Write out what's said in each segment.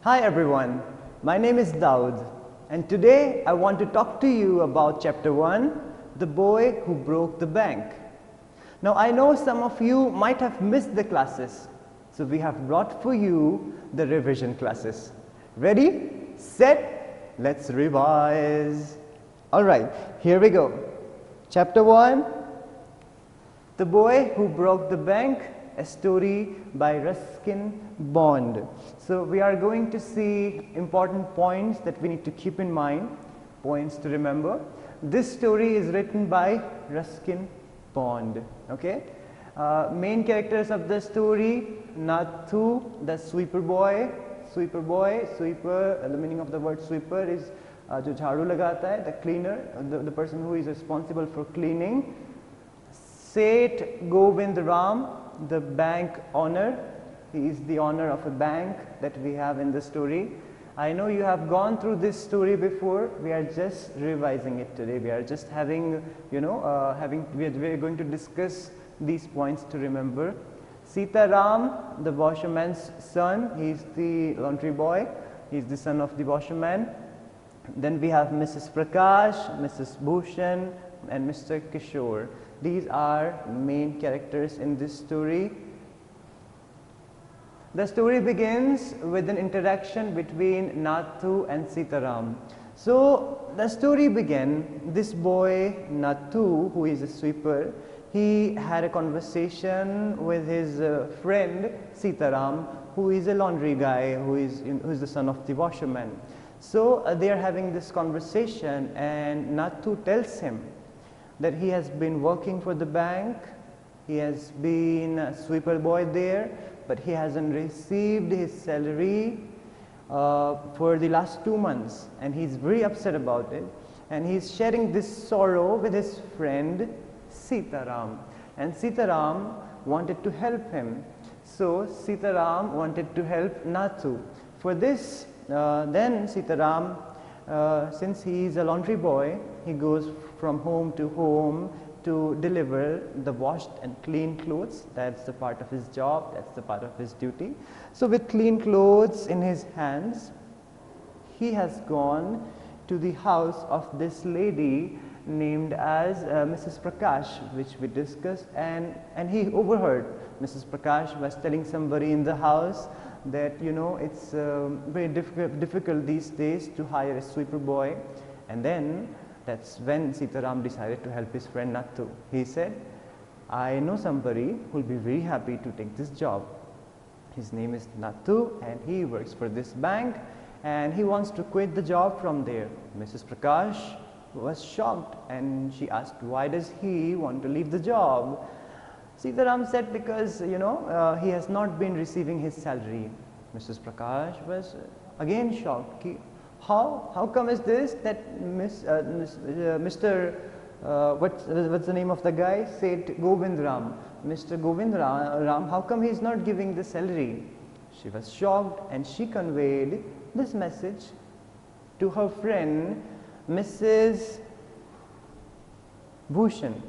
Hi everyone, my name is Daud and today I want to talk to you about chapter 1, The Boy Who Broke the Bank. Now I know some of you might have missed the classes, so we have brought for you the revision classes. Ready, set, let's revise. Alright, here we go. Chapter 1, The Boy Who Broke the Bank, a story by Ruskin Bond. So we are going to see important points that we need to keep in mind, points to remember. This story is written by Ruskin Bond. Okay. Main characters of the story: Nathu, the sweeper boy. Sweeper. The meaning of the word sweeper is जो झाड़ू लगाता है, the cleaner, the person who is responsible for cleaning. Seth Govindaram, the bank owner. He is the owner of a bank that we have in the story. I know you have gone through this story before. We are just revising it today. We are just having, we are going to discuss these points to remember. Sitaram, the washerman's son. He is the laundry boy. He is the son of the washerman. Then we have Mrs. Prakash, Mrs. Bhushan, and Mr. Kishore. These are main characters in this story. The story begins with an interaction between Nathu and Sitaram. So the story began, this boy Nathu, who is a sweeper, he had a conversation with his friend Sitaram, who is a laundry guy, who is the son of the washerman. So they are having this conversation and Nathu tells him that he has been working for the bank, he has been a sweeper boy there, but he hasn't received his salary for the last 2 months, and he's very upset about it, and he's sharing this sorrow with his friend Sitaram, and Sitaram wanted to help him. So Sitaram wanted to help Nathu. For this, then Sitaram, since he is a laundry boy, he goes from home to deliver the washed and clean clothes. That's the part of his job, that's the part of his duty. So with clean clothes in his hands, he has gone to the house of this lady named as Mrs. Prakash, which we discussed, and he overheard. Mrs. Prakash was telling somebody in the house that it's very difficult these days to hire a sweeper boy. And then that's when Sitaram decided to help his friend Nathu. He said, I know somebody who will be very happy to take this job. His name is Nathu and he works for this bank and he wants to quit the job from there. Mrs. Prakash was shocked and she asked, why does he want to leave the job? Sitaram said, because he has not been receiving his salary. Mrs. Prakash was again shocked. How come is this that Mr. What's the name of the guy? Seth Govindaram. Mr. Govindaram, how come he is not giving the salary? She was shocked and she conveyed this message to her friend Mrs. Bhushan.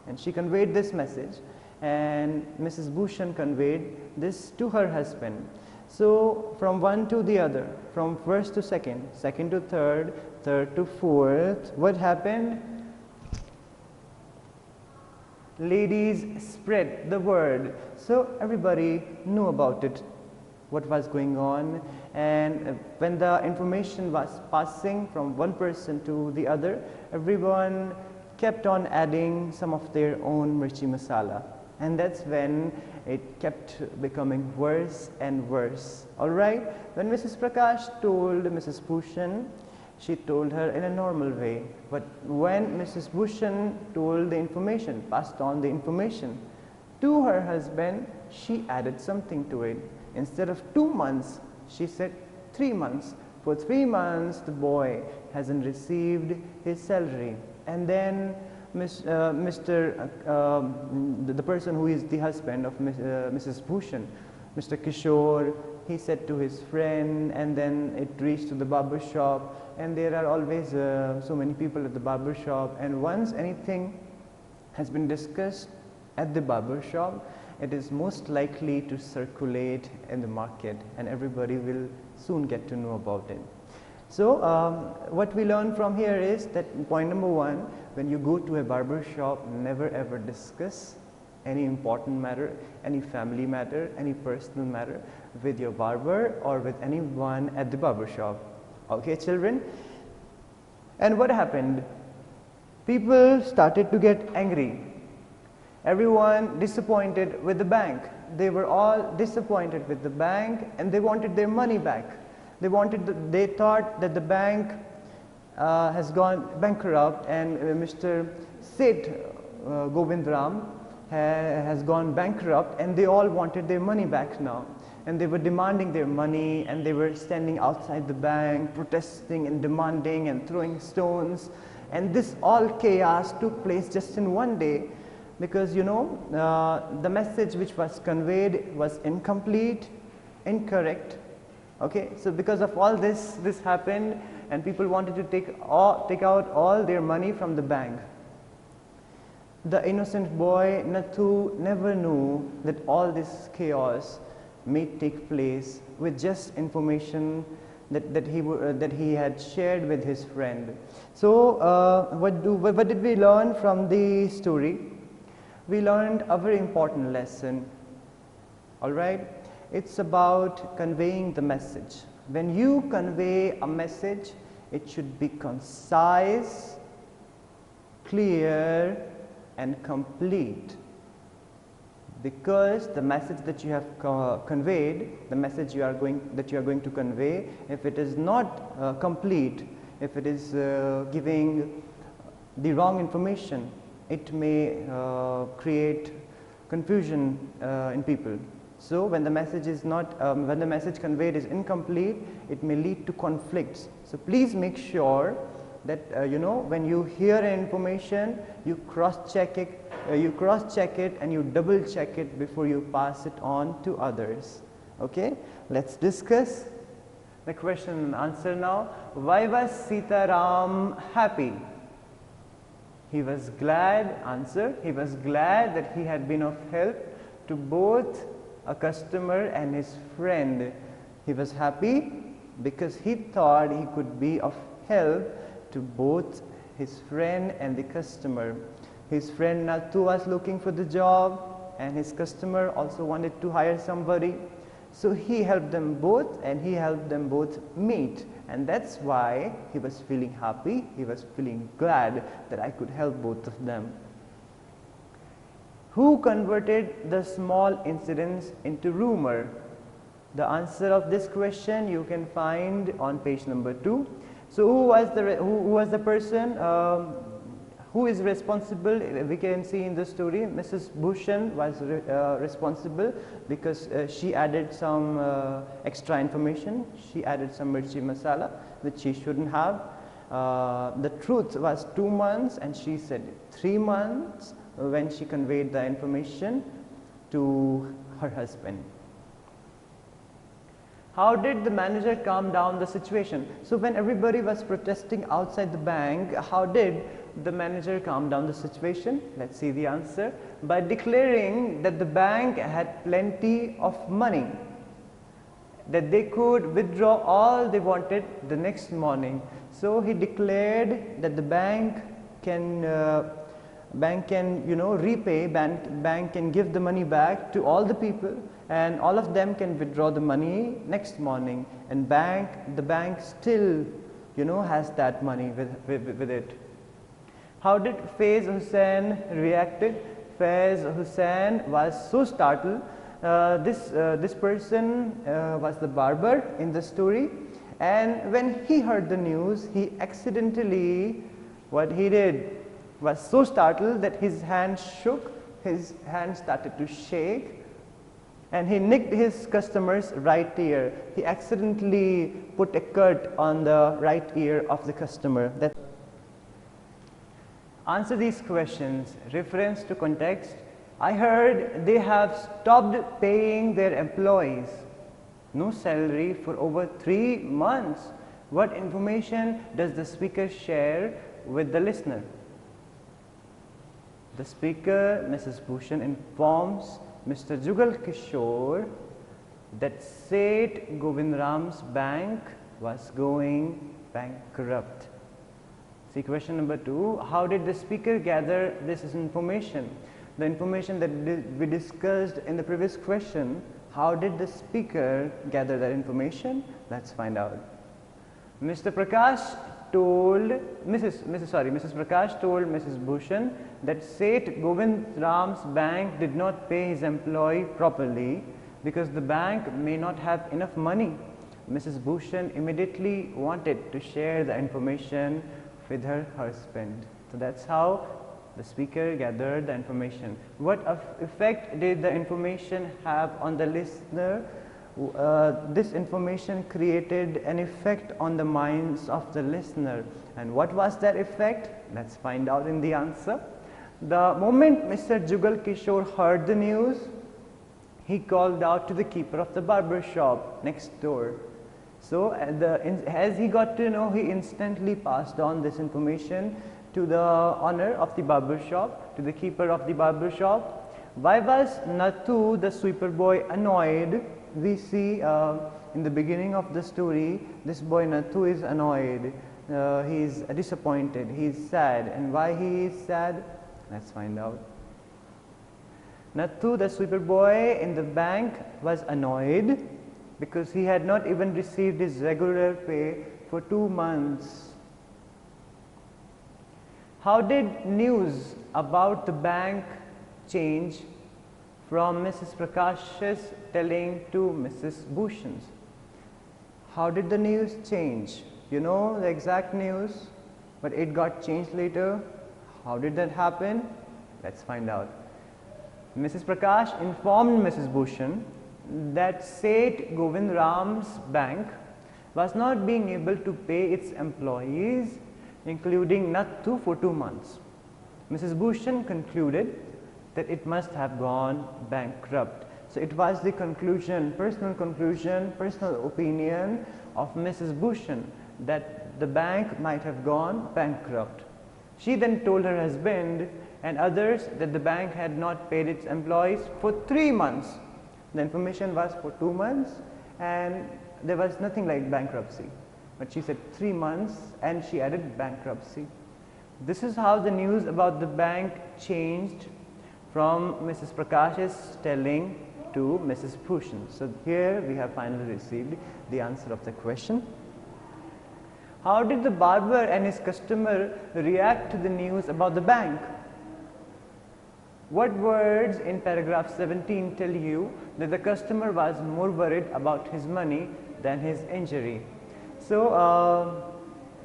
And she conveyed this message and Mrs. Bhushan conveyed this to her husband. So from one to the other, from first to second, second to third, third to fourth, what happened? Ladies spread the word. So everybody knew about it, what was going on, and when the information was passing from one person to the other, everyone kept on adding some of their own mirchi masala. And that's when it kept becoming worse and worse. Alright, when Mrs. Prakash told Mrs. Bhushan, she told her in a normal way. But when Mrs. Bhushan told the information, passed on the information to her husband, she added something to it. Instead of 2 months, she said 3 months. For 3 months, the boy hasn't received his salary. And then the person who is the husband of Mrs. Bhushan, Mr. Kishore, he said to his friend, and then it reached to the barber shop, and there are always so many people at the barber shop, and once anything has been discussed at the barber shop it is most likely to circulate in the market and everybody will soon get to know about it. So what we learn from here is that point number 1, when you go to a barber shop, never ever discuss any important matter, any family matter, any personal matter with your barber or with anyone at the barber shop. Okay, children? And what happened? People started to get angry. Everyone disappointed with the bank. They were all disappointed with the bank and they wanted their money back. They thought that the bank has gone bankrupt and Mr. Seth Govindram has gone bankrupt, and they all wanted their money back now. And they were demanding their money and they were standing outside the bank protesting and demanding and throwing stones. And this all chaos took place just in one day because the message which was conveyed was incomplete, incorrect. Okay, so because of all this happened and people wanted to take out all their money from the bank. The innocent boy Nathu never knew that all this chaos may take place with just information that he had shared with his friend. So what did we learn from the story? We learned a very important lesson. All right, it's about conveying the message. When you convey a message, it should be concise, clear and complete, because the message that you have conveyed, the message that you are going to convey, if it is not complete, if it is giving the wrong information, it may create confusion in people. So when the message is not, when the message conveyed is incomplete, it may lead to conflicts. So please make sure that when you hear an information, you cross-check it, and you double-check it before you pass it on to others. Okay, let's discuss the question and answer now. Why was Sitaram happy? He was glad. Answer: he was glad that he had been of help to both a customer and his friend. He was happy because he thought he could be of help to both his friend and the customer. His friend Nathu was looking for the job and his customer also wanted to hire somebody. So he helped them both and he helped them both meet, and that's why he was feeling happy, he was feeling glad that I could help both of them. Who converted the small incidents into rumor? The answer of this question you can find on page number 2. So who was the person who is responsible? We can see in the story Mrs. Bhushan was responsible because she added some extra information. She added some mirchi masala which she shouldn't have. The truth was 2 months and she said 3 months when she conveyed the information to her husband. How did the manager calm down the situation? So when everybody was protesting outside the bank, how did the manager calm down the situation? Let's see the answer. By declaring that the bank had plenty of money, that they could withdraw all they wanted the next morning. So he declared that the bank can repay, bank can give the money back to all the people, and all of them can withdraw the money next morning, and the bank still has that money with it. How did Faiz Hussain reacted? Faiz Hussain was so startled. This person was the barber in the story, and when he heard the news, he accidentally, what he did was so startled that his hand shook, his hand started to shake, and he nicked his customer's right ear. He accidentally put a cut on the right ear of the customer. Answer these questions. Reference to context. I heard they have stopped paying their employees. No salary for over 3 months. What information does the speaker share with the listener? The speaker, Mrs. Bhushan, informs Mr. Jugal Kishore that Seth Govindram's bank was going bankrupt. See, question number 2, how did the speaker gather this information? The information that we discussed in the previous question, how did the speaker gather that information? Let's find out. Mr. Prakash told Mrs. Prakash told Mrs. Bhushan that Seth Govindram's bank did not pay his employee properly because the bank may not have enough money. Mrs. Bhushan immediately wanted to share the information with her husband. So that's how the speaker gathered the information. What effect did the information have on the listener? This information created an effect on the minds of the listener. And what was that effect? Let's find out in the answer. The moment Mr. Jugal Kishore heard the news, he called out to the keeper of the barber shop next door. So, as he got to know, he instantly passed on this information to the owner of the barber shop, to the keeper of the barber shop. Why was Nathu, the sweeper boy, annoyed? We see in the beginning of the story, this boy Nathu is annoyed, he is disappointed, he is sad. And why he is sad? Let's find out. Nathu, the sweeper boy in the bank, was annoyed because he had not even received his regular pay for 2 months. How did news about the bank change from Mrs. Prakash's telling to Mrs. Bhushan's? How did the news change? You know the exact news, but it got changed later. How did that happen? Let's find out. Mrs. Prakash informed Mrs. Bhushan that Seth Govindram's bank was not being able to pay its employees, including Nathu, for 2 months. Mrs. Bhushan concluded that it must have gone bankrupt. So it was the conclusion, personal opinion of Mrs. Bhushan that the bank might have gone bankrupt. She then told her husband and others that the bank had not paid its employees for 3 months. The information was for 2 months and there was nothing like bankruptcy. But she said 3 months and she added bankruptcy. This is how the news about the bank changed from Mrs. Prakash's telling to Mrs. Bhushan. So here we have finally received the answer of the question. How did the barber and his customer react to the news about the bank? What words in paragraph 17 tell you that the customer was more worried about his money than his injury? So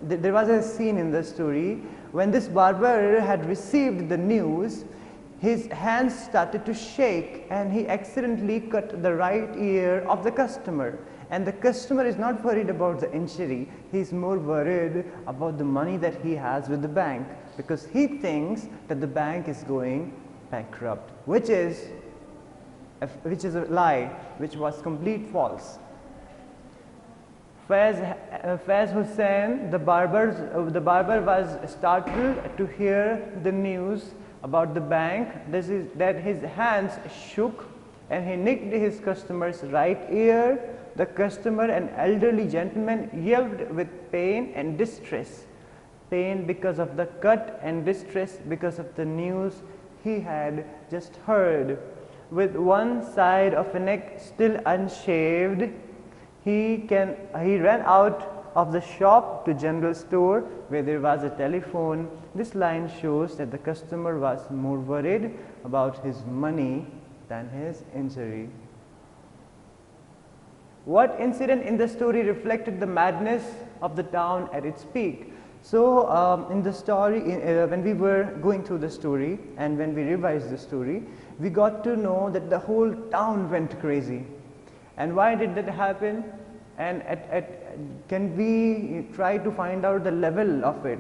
there was a scene in the story when this barber had received the news, his hands started to shake and he accidentally cut the right ear of the customer. And the customer is not worried about the injury, he is more worried about the money that he has with the bank, because he thinks that the bank is going bankrupt, which is a lie, which was complete false. Faiz Hussain, the barber was startled to hear the news about the bank, that his hands shook and he nicked his customer's right ear. The customer, an elderly gentleman, yelled with pain and distress. Pain because of the cut and distress because of the news he had just heard. With one side of a neck still unshaved, he ran out of the shop to general store where there was a telephone. This line shows that the customer was more worried about his money than his injury. What incident in the story reflected the madness of the town at its peak? So in the story, when we were going through the story and when we revised the story, we got to know that the whole town went crazy. And why did that happen? And can we try to find out the level of it?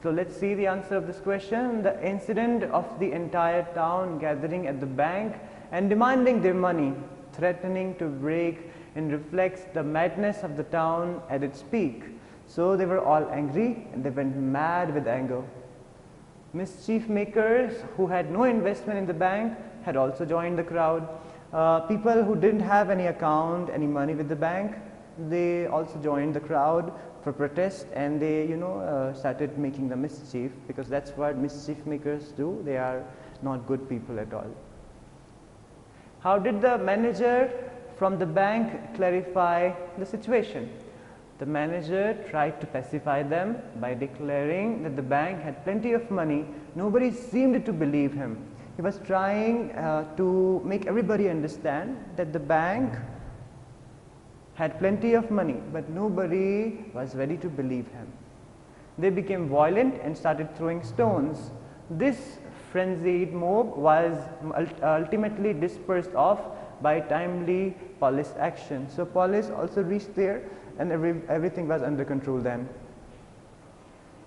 So let's see the answer of this question. The incident of the entire town gathering at the bank and demanding their money, threatening to break, and reflects the madness of the town at its peak. So they were all angry and they went mad with anger. Mischief makers who had no investment in the bank had also joined the crowd. People who didn't have any account, any money with the bank, they also joined the crowd for protest, and they started making the mischief, because that's what mischief makers do. They are not good people at all. How did the manager from the bank clarify the situation? The manager tried to pacify them by declaring that the bank had plenty of money. Nobody seemed to believe him. He was trying to make everybody understand that the bank had plenty of money, but nobody was ready to believe him. They became violent and started throwing stones. This frenzied mob was ultimately dispersed off by timely police action. So police also reached there, and everything was under control then.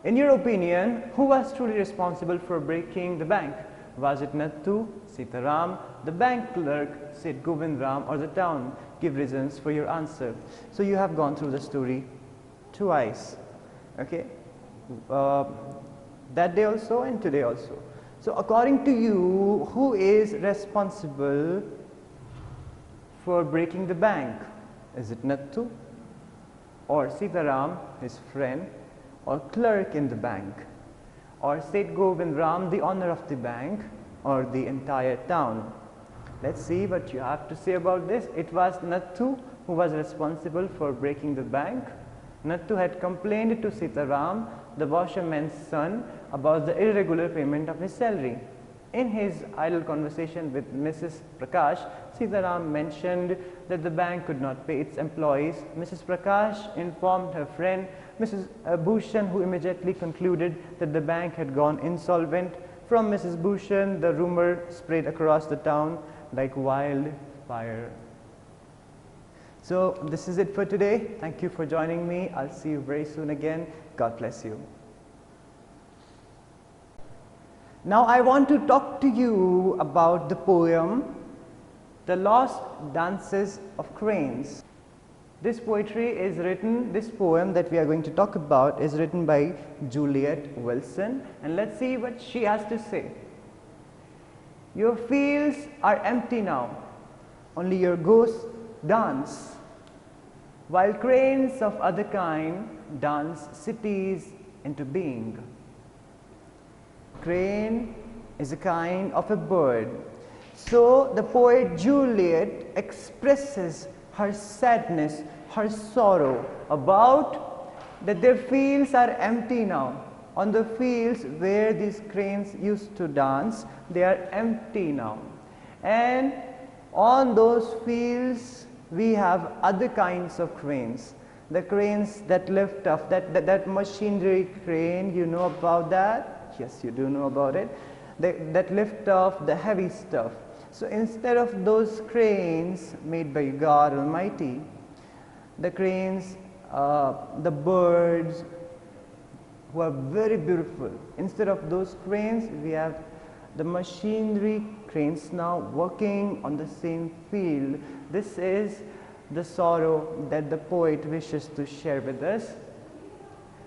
In your opinion, who was truly responsible for breaking the bank? Was it Nattu, Sitaram, the bank clerk, Seth Govindram, or the town? Give reasons for your answer. So you have gone through the story twice, okay? That day also and today also. So according to you, who is responsible for breaking the bank? Is it Nattu, or Sitaram, his friend, or clerk in the bank, or Seth Govindram, the owner of the bank, or the entire town? Let's see what you have to say about this. It was Nattu who was responsible for breaking the bank. Nattu had complained to Sitaram, the washerman's son, about the irregular payment of his salary. In his idle conversation with Mrs. Prakash, Sitaram mentioned that the bank could not pay its employees. Mrs. Prakash informed her friend, Mrs. Bhushan, who immediately concluded that the bank had gone insolvent. From Mrs. Bhushan, the rumor spread across the town like wildfire. So this is it for today. Thank you for joining me. I'll see you very soon again. God bless you. Now I want to talk to you about the poem, The Lost Dances of Cranes. This poetry is written, this poem that we are going to talk about is written by Juliet Wilson, and let's see what she has to say. Your fields are empty now, only your ghosts dance, while cranes of other kind dance cities into being. Crane is a kind of a bird. So the poet Juliet expresses her sadness, her sorrow about that their fields are empty now. On the fields where these cranes used to dance, they are empty now. And on those fields, we have other kinds of cranes. The cranes that lift off, that machinery crane, you know about that? Yes, you do know about it. That lift off the heavy stuff. So instead of those cranes made by God Almighty, the cranes, the birds, who are very beautiful. Instead of those cranes, we have the machinery cranes now working on the same field. This is the sorrow that the poet wishes to share with us.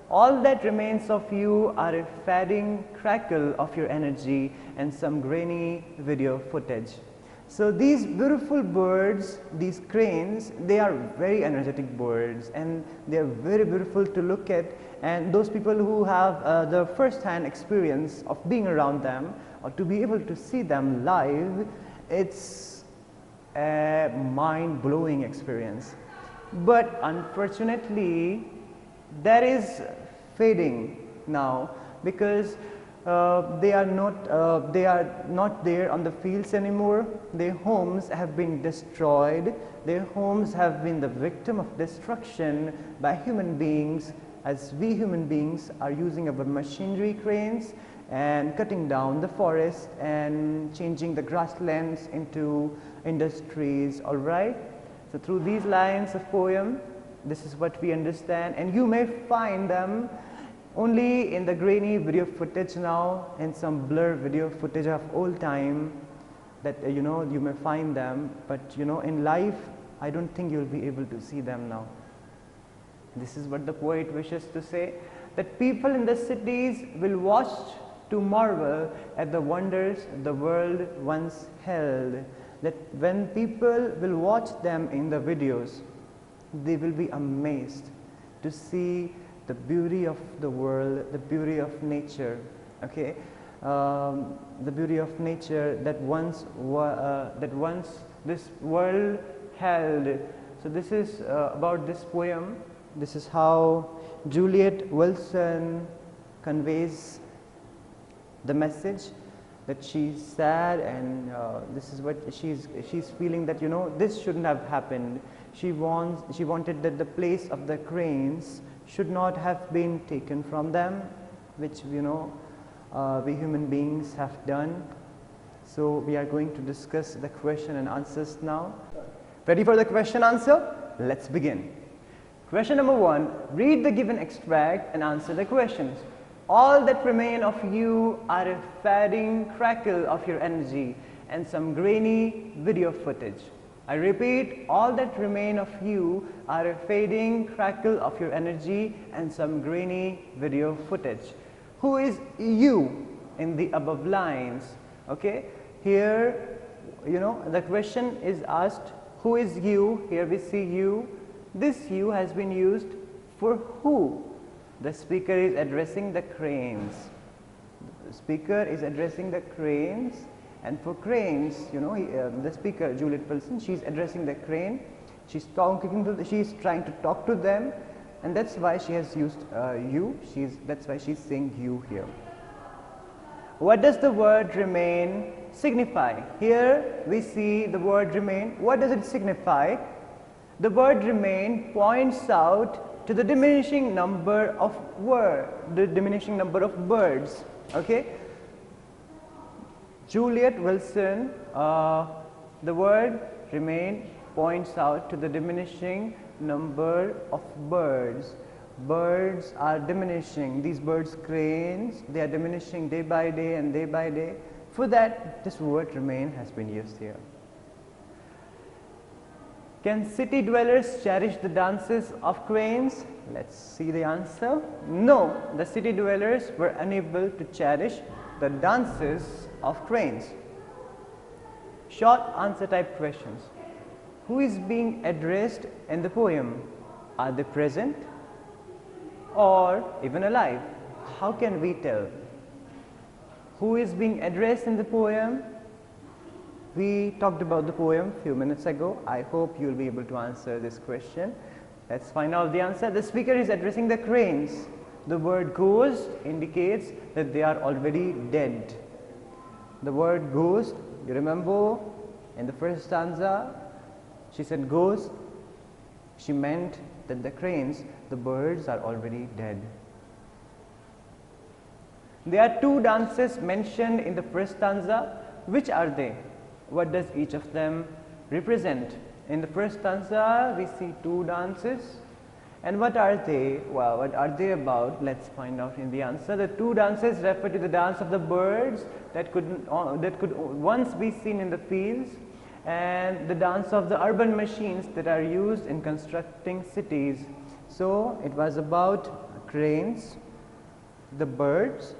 All that remains of you are a fading crackle of your energy and some grainy video footage. So these beautiful birds, these cranes, they are very energetic birds, and they are very beautiful to look at. And those people who have the first-hand experience of being around them, or to be able to see them live, it's a mind-blowing experience. But unfortunately, that is fading now, because they are not there on the fields anymore. Their homes have been destroyed. Their homes have been the victim of destruction by human beings, as we human beings are using our machinery cranes and cutting down the forest and changing the grasslands into industries. All right. So through these lines of poem, this is what we understand, and you may find them only in the grainy video footage now and some blur video footage of old time, that you may find them, but in life I don't think you'll be able to see them now. This is what the poet wishes to say, that people in the cities will watch to marvel at the wonders the world once held, that when people will watch them in the videos, they will be amazed to see the beauty of the world, the beauty of nature, okay? The beauty of nature that once this world held. So this is about this poem. This is how Juliet Wilson conveys the message, that she's sad, and this is what she's feeling, that this shouldn't have happened. She wanted that the place of the cranes should not have been taken from them, which we human beings have done. So we are going to discuss the question and answers now. Ready for the question answer? Let's begin. Question number 1, read the given extract and answer the questions. All that remain of you are a fading crackle of your energy and some grainy video footage. I repeat, all that remain of you are a fading crackle of your energy and some grainy video footage. Who is you in the above lines? Okay, here the question is asked, who is you? Here we see you. This you has been used for who? The speaker is addressing the cranes. The speaker is addressing the cranes, and for cranes, the speaker, Juliet Wilson, she's addressing the crane. She's trying to talk to them, and that's why she has used you. That's why she's saying you here. What does the word remain signify? Here we see the word remain. What does it signify? The word remain points out to the diminishing number of birds. Okay. Juliet Wilson, the word remain points out to the diminishing number of birds. Birds are diminishing. These birds, cranes, they are diminishing day by day and day by day. For that, this word remain has been used here. Can city dwellers cherish the dances of cranes? Let's see the answer. No, the city dwellers were unable to cherish the dances of cranes. Short answer type questions. Who is being addressed in the poem? Are they present or even alive? How can we tell? Who is being addressed in the poem? We talked about the poem a few minutes ago. I hope you will be able to answer this question. Let's find out the answer. The speaker is addressing the cranes. The word ghost indicates that they are already dead. The word ghost, you remember in the first stanza, she said ghost. She meant that the cranes, the birds, are already dead. There are two dances mentioned in the first stanza. Which are they? What does each of them represent? In the first stanza, we see two dances. And what are they? Well, what are they about? Let's find out in the answer. The two dances refer to the dance of the birds that could once be seen in the fields, and the dance of the urban machines that are used in constructing cities. So it was about cranes, the birds,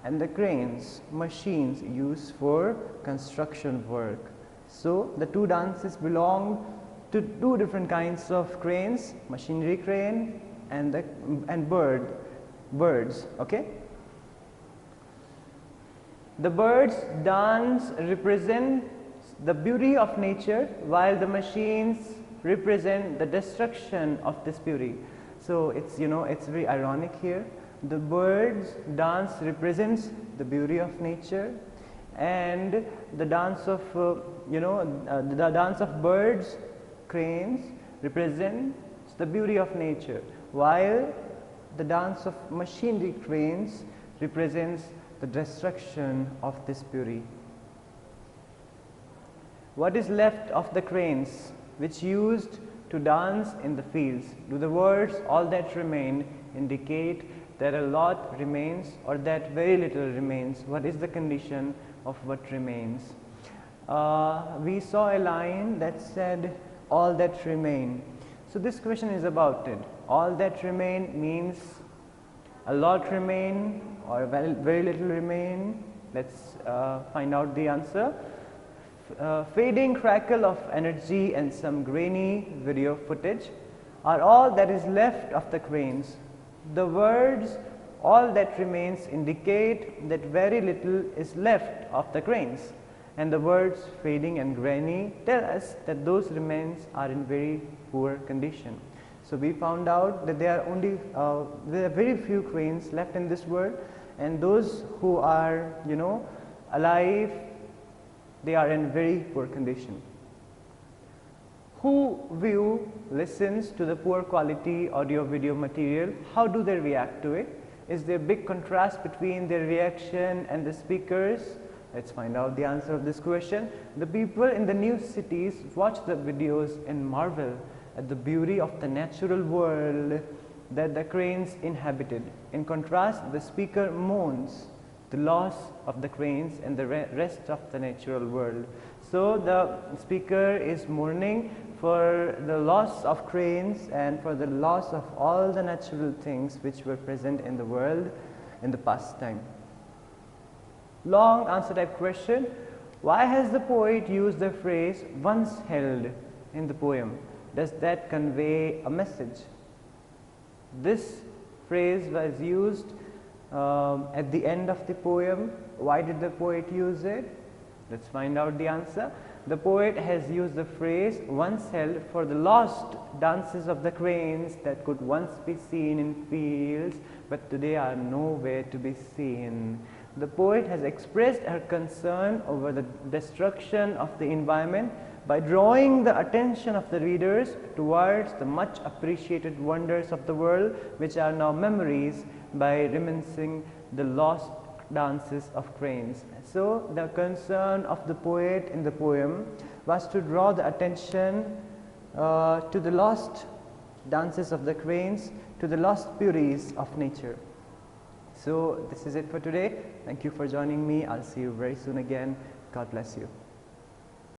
and the cranes, machines used for construction work. So the two dances belong to two different kinds of cranes, machinery crane and birds. Okay. The birds dance represent the beauty of nature, while the machines represent the destruction of this beauty. So it's it's very ironic here. The birds dance represents the beauty of nature, and the dance of the dance of birds, cranes, represents the beauty of nature, while the dance of machinery cranes represents the destruction of this beauty. What is left of the cranes which used to dance in the fields? Do the words all that remain indicate that a lot remains or that very little remains? What is the condition of what remains? We saw a line that said all that remain. So this question is about it. All that remain means a lot remain or very little remain? Let's find out the answer. Fading crackle of energy and some grainy video footage are all that is left of the cranes. The words all that remains indicate that very little is left of the cranes, and the words fading and grainy tell us that those remains are in very poor condition. So we found out that there are very few cranes left in this world, and those who are alive, they are in very poor condition. Who listens to the poor quality audio video material? How do they react to it? Is there a big contrast between their reaction and the speakers? Let's find out the answer of this question. The people in the new cities watch the videos and marvel at the beauty of the natural world that the cranes inhabited. In contrast, the speaker mourns the loss of the cranes and the rest of the natural world. So the speaker is mourning for the loss of cranes and for the loss of all the natural things which were present in the world in the past time. Long answer type question. Why has the poet used the phrase once held in the poem? Does that convey a message? This phrase was used at the end of the poem. Why did the poet use it? Let's find out the answer. The poet has used the phrase once held for the lost dances of the cranes that could once be seen in fields but today are nowhere to be seen. The poet has expressed her concern over the destruction of the environment by drawing the attention of the readers towards the much appreciated wonders of the world, which are now memories, by reminiscing the lost dances of cranes. So the concern of the poet in the poem was to draw the attention to the lost dances of the cranes, to the lost beauties of nature. So this is it for today. Thank you for joining me. I'll see you very soon again. God bless you.